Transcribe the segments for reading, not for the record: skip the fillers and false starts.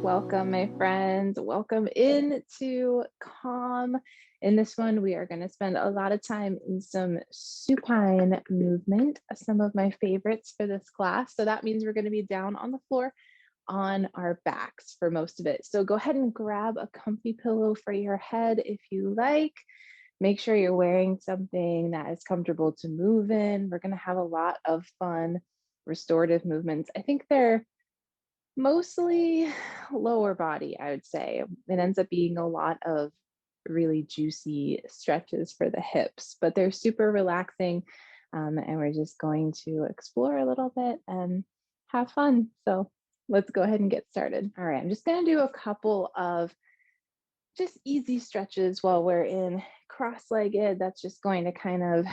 Welcome, my friends. Welcome into Calm. In this one, we are going to spend a lot of time in some supine movement, some of my favorites for this class. So that means we're going to be down on the floor on our backs for most of it. So go ahead and grab a comfy pillow for your head if you like. Make sure you're wearing something that is comfortable to move in. We're going to have a lot of fun restorative movements. I think they're mostly lower body, I would say. It ends up being a lot of really juicy stretches for the hips, but they're super relaxing. And we're just going to explore a little bit and have fun. So let's go ahead and get started. All right, I'm just going to do a couple of just easy stretches while we're in cross-legged. That's just going to kind of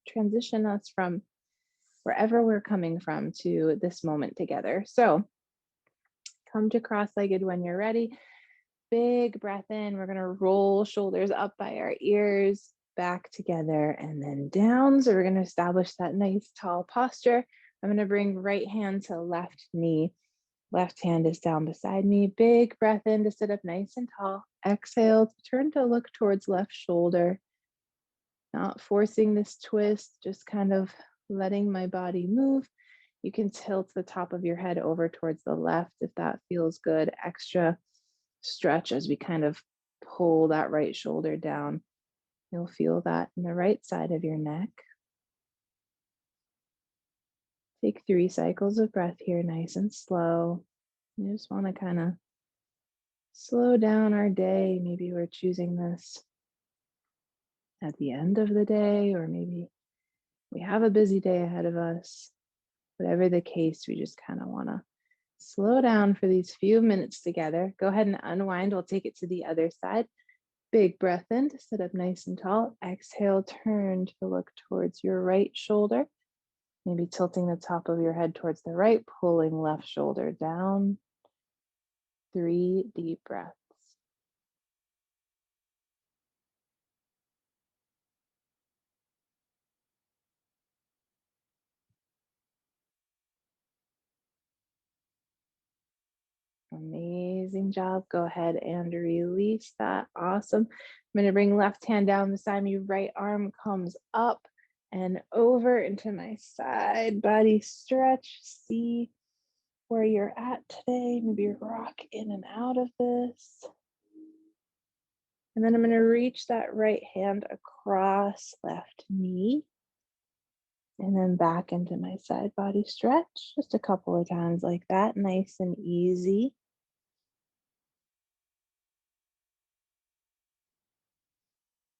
transition us from wherever we're coming from to this moment together. So come to cross-legged when you're ready. Big breath in. We're going to roll shoulders up by our ears, back together, and then down. So we're going to establish that nice tall posture. I'm going to bring right hand to left knee. Left hand is down beside me. Big breath in to sit up nice and tall. Exhale, turn to look towards left shoulder. Not forcing this twist, just kind of letting my body move. You can tilt the top of your head over towards the left if that feels good. Extra stretch as we kind of pull that right shoulder down. You'll feel that in the right side of your neck. Take 3 cycles of breath here, nice and slow. You just want to kind of slow down our day. Maybe we're choosing this at the end of the day, or maybe we have a busy day ahead of us. Whatever the case, we just kind of want to slow down for these few minutes together. Go ahead and unwind. We'll take it to the other side. Big breath in to sit up nice and tall. Exhale, turn to look towards your right shoulder. Maybe tilting the top of your head towards the right, pulling left shoulder down. 3 deep breaths. Amazing job. Go ahead and release that. Awesome. I'm going to bring left hand down beside me. Right arm comes up and over into my side body stretch. See where you're at today. Maybe rock in and out of this. And then I'm going to reach that right hand across left knee. And then back into my side body stretch. Just a couple of times like that. Nice and easy.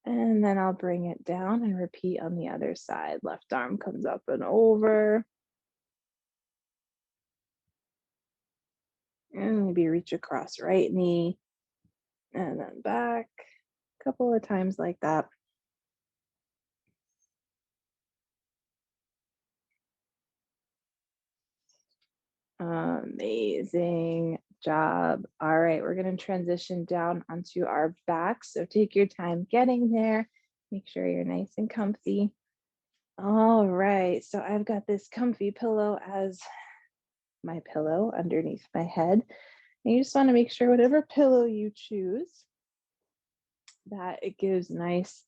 And then I'll bring it down and repeat on the other side. Left arm comes up and over. And maybe reach across right knee. And then back. A couple of times like that. Amazing job. All right, we're going to transition down onto our backs. So take your time getting there. Make sure you're nice and comfy. All right, so I've got this comfy pillow as my pillow underneath my head. And you just want to make sure whatever pillow you choose, that it gives nice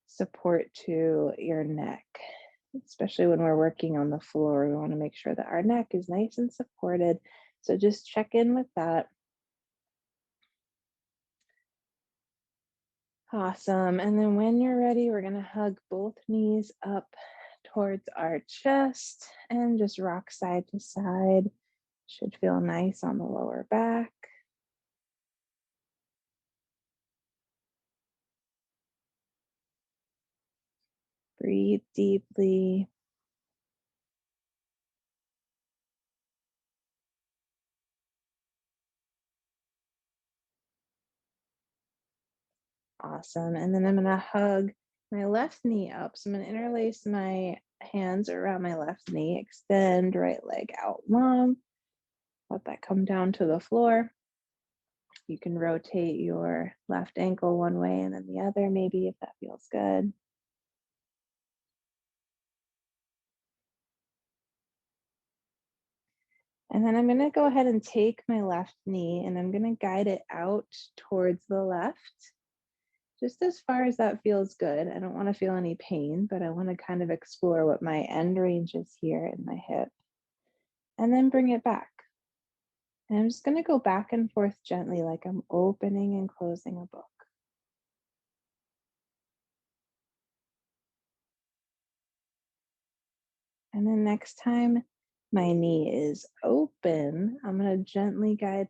support to your neck. Especially when we're working on the floor, we want to make sure that our neck is nice and supported. So just check in with that. Awesome. And then when you're ready, we're going to hug both knees up towards our chest and just rock side to side. Should feel nice on the lower back. Breathe deeply. Awesome. And then I'm going to hug my left knee up. So I'm going to interlace my hands around my left knee, extend right leg out long. Let that come down to the floor. You can rotate your left ankle one way and then the other, maybe, if that feels good. And then I'm gonna go ahead and take my left knee and I'm gonna guide it out towards the left, just as far as that feels good. I don't wanna feel any pain, but I wanna kind of explore what my end range is here in my hip, and then bring it back. And I'm just gonna go back and forth gently, like I'm opening and closing a book. And then next time my knee is open, I'm gonna gently guide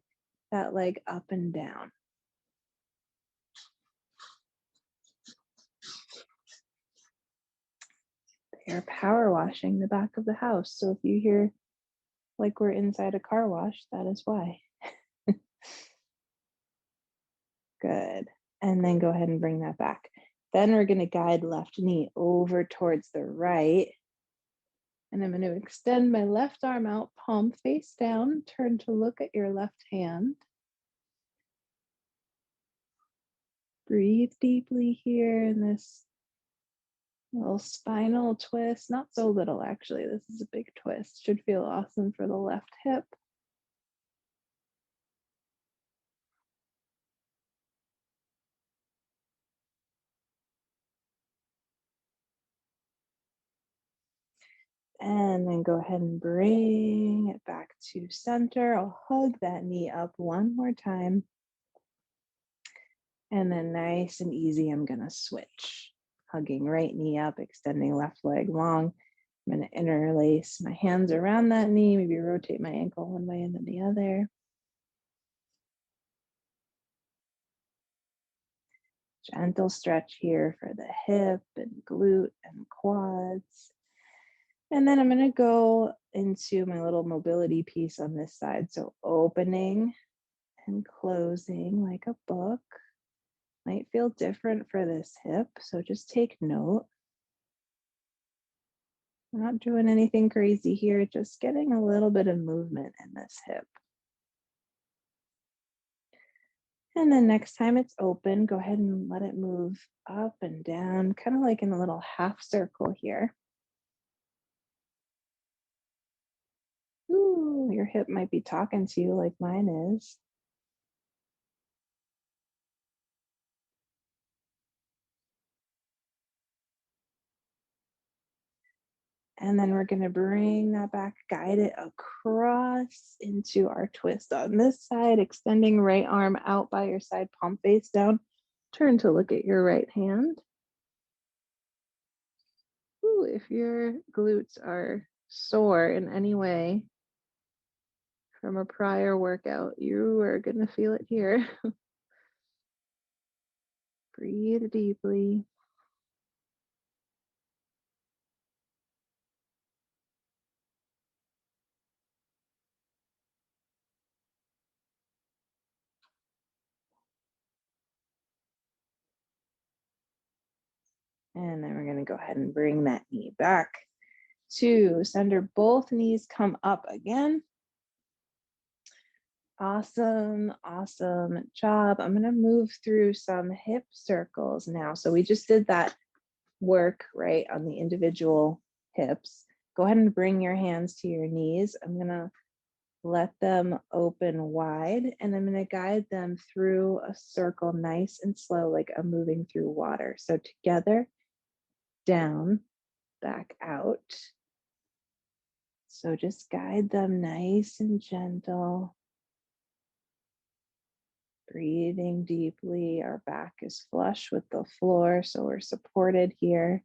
that leg up and down. They're power washing the back of the house. So if you hear like we're inside a car wash, that is why. Good. And then go ahead and bring that back. Then we're going to guide left knee over towards the right. And I'm going to extend my left arm out, palm face down, turn to look at your left hand. Breathe deeply here in this little spinal twist. Not so little, actually. This is a big twist. Should feel awesome for the left hip. And then go ahead and bring it back to center. I'll hug that knee up one more time. And then nice and easy, I'm gonna switch. Hugging right knee up, extending left leg long. I'm gonna interlace my hands around that knee, maybe rotate my ankle one way and then the other. Gentle stretch here for the hip and glute and quads. And then I'm gonna go into my little mobility piece on this side. So opening and closing like a book. Might feel different for this hip, so just take note. We're not doing anything crazy here, just getting a little bit of movement in this hip. And then next time it's open, go ahead and let it move up and down, kind of like in a little half circle here. Ooh, your hip might be talking to you like mine is. And then we're going to bring that back, guide it across into our twist on this side, extending right arm out by your side, palm face down. Turn to look at your right hand. Ooh, if your glutes are sore in any way from a prior workout, you are going to feel it here. Breathe deeply. And then we're going to go ahead and bring that knee back to center. Both knees come up again. Awesome, awesome job. I'm going to move through some hip circles now. So we just did that work, right, on the individual hips. Go ahead and bring your hands to your knees. I'm going to let them open wide, and I'm going to guide them through a circle nice and slow, like I'm moving through water. So together, down, back out. So just guide them nice and gentle. Breathing deeply. Our back is flush with the floor, so we're supported here.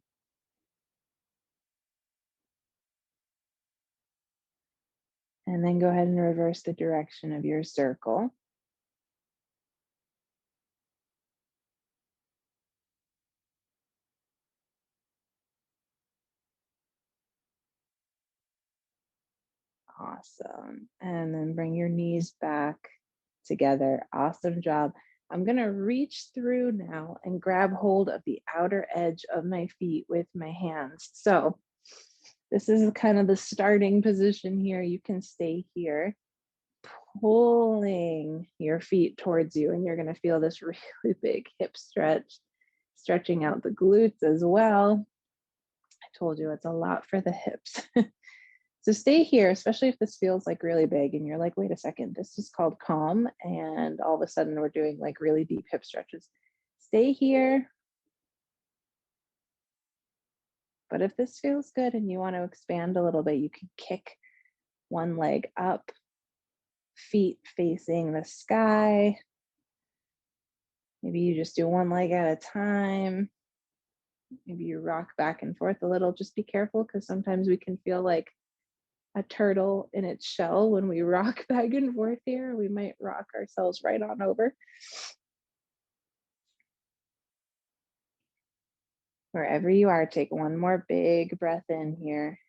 And then go ahead and reverse the direction of your circle. Awesome. And then bring your knees back together. Awesome job. I'm going to reach through now and grab hold of the outer edge of my feet with my hands. So this is kind of the starting position here. You can stay here, pulling your feet towards you, and you're going to feel this really big hip stretch, stretching out the glutes as well. I told you it's a lot for the hips. So stay here, especially if this feels like really big and you're like, wait a second, this is called calm. And all of a sudden we're doing like really deep hip stretches. Stay here. But if this feels good and you want to expand a little bit, you can kick one leg up, feet facing the sky. Maybe you just do one leg at a time. Maybe you rock back and forth a little. Just be careful because sometimes we can feel like a turtle in its shell when we rock back and forth here. We might rock ourselves right on over. Wherever you are, take one more big breath in here.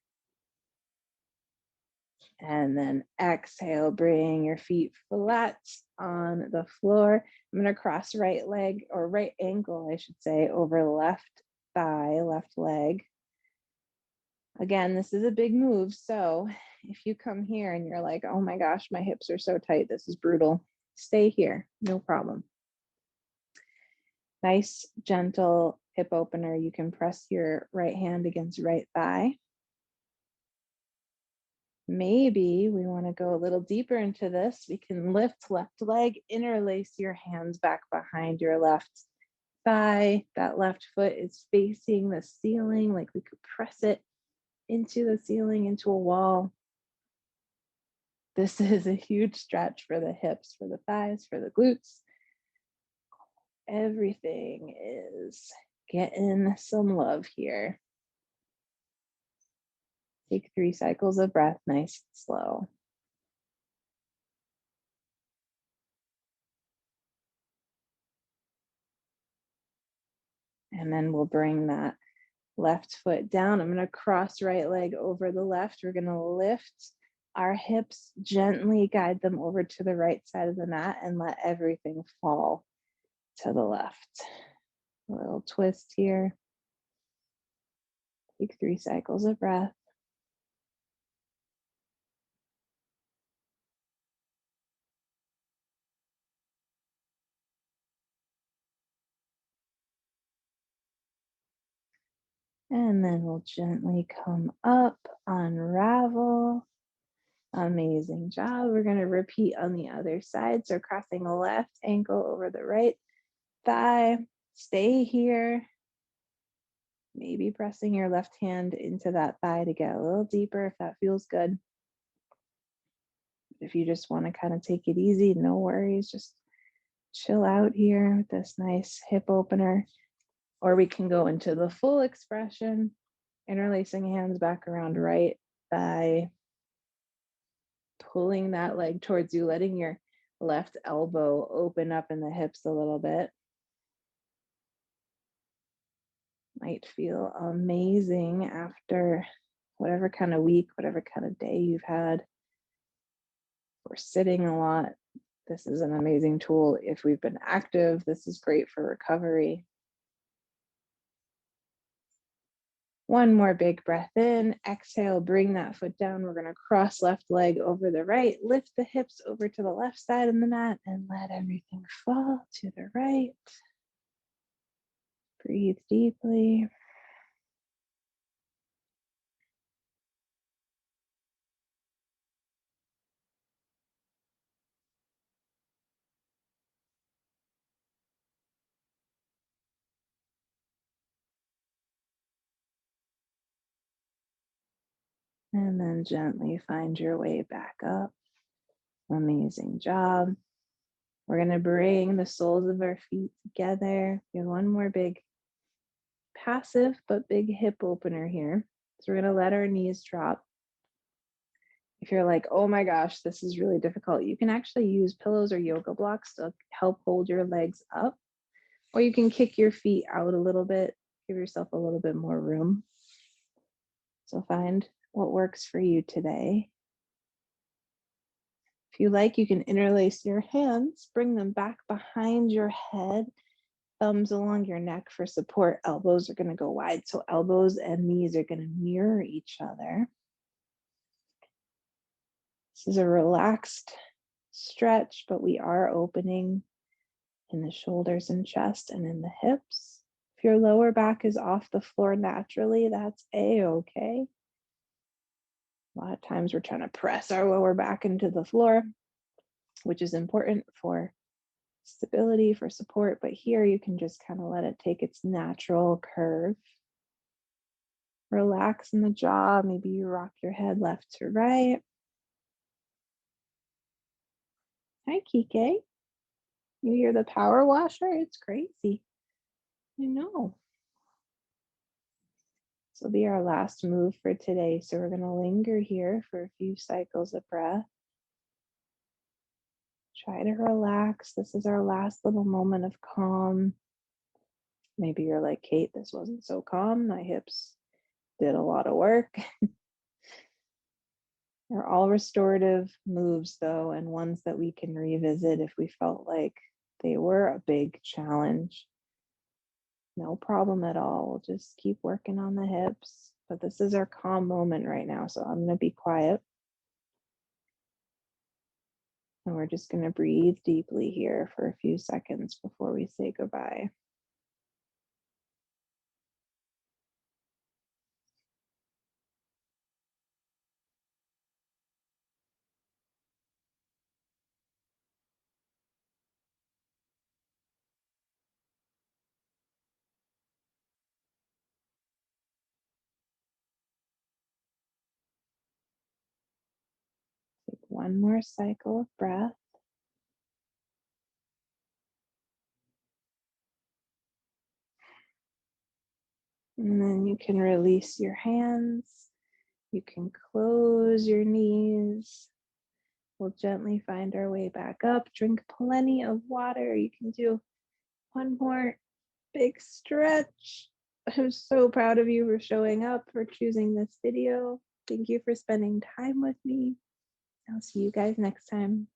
And then exhale, bring your feet flat on the floor. I'm going to cross right leg, or right ankle, I should say, over left thigh, left leg. Again, this is a big move. So if you come here and you're like, oh my gosh, my hips are so tight, this is brutal, stay here, no problem. Nice, gentle hip opener. You can press your right hand against right thigh. Maybe we want to go a little deeper into this. We can lift left leg, interlace your hands back behind your left thigh. That left foot is facing the ceiling, like we could press it into the ceiling, into a wall. This is a huge stretch for the hips, for the thighs, for the glutes. Everything is getting some love here. Take 3 cycles of breath, nice and slow. And then we'll bring that left foot down. I'm going to cross right leg over the left. We're going to lift our hips, gently guide them over to the right side of the mat and let everything fall to the left. A little twist here. Take 3 cycles of breath. And then we'll gently come up, unravel. Amazing job. We're going to repeat on the other side. So crossing the left ankle over the right thigh. Stay here. Maybe pressing your left hand into that thigh to get a little deeper if that feels good. If you just want to kind of take it easy, no worries. Just chill out here with this nice hip opener. Or we can go into the full expression, interlacing hands back around right thigh, pulling that leg towards you, letting your left elbow open up in the hips a little bit. Might feel amazing after whatever kind of week, whatever kind of day you've had. We're sitting a lot. This is an amazing tool. If we've been active, this is great for recovery. One more big breath in, exhale, bring that foot down. We're going to cross left leg over the right, lift the hips over to the left side of the mat and let everything fall to the right. Breathe deeply. And then gently find your way back up. Amazing job. We're going to bring the soles of our feet together. We have one more big passive but big hip opener here. So we're going to let our knees drop. If you're like, oh my gosh, this is really difficult, you can actually use pillows or yoga blocks to help hold your legs up. Or you can kick your feet out a little bit, give yourself a little bit more room. So find what works for you today. If you like, you can interlace your hands, bring them back behind your head, thumbs along your neck for support. Elbows are going to go wide. So elbows and knees are going to mirror each other. This is a relaxed stretch, but we are opening in the shoulders and chest and in the hips. If your lower back is off the floor naturally, that's a-okay. A lot of times we're trying to press our lower back into the floor, which is important for stability, for support, but here you can just kind of let it take its natural curve. Relax in the jaw, maybe you rock your head left to right. Hi, Kike. You hear the power washer? It's crazy. I know. This will be our last move for today, so we're going to linger here for a few cycles of breath. Try to relax. This is our last little moment of calm. Maybe you're like, Kate, this wasn't so calm. My hips did a lot of work. They're all restorative moves, though, and ones that we can revisit if we felt like they were a big challenge. No problem at all. We'll just keep working on the hips. But this is our calm moment right now, so I'm going to be quiet. And we're just going to breathe deeply here for a few seconds before we say goodbye. Take one more cycle of breath. And then you can release your hands. You can close your knees. We'll gently find our way back up. Drink plenty of water. You can do one more big stretch. I'm so proud of you for showing up, for choosing this video. Thank you for spending time with me. I'll see you guys next time.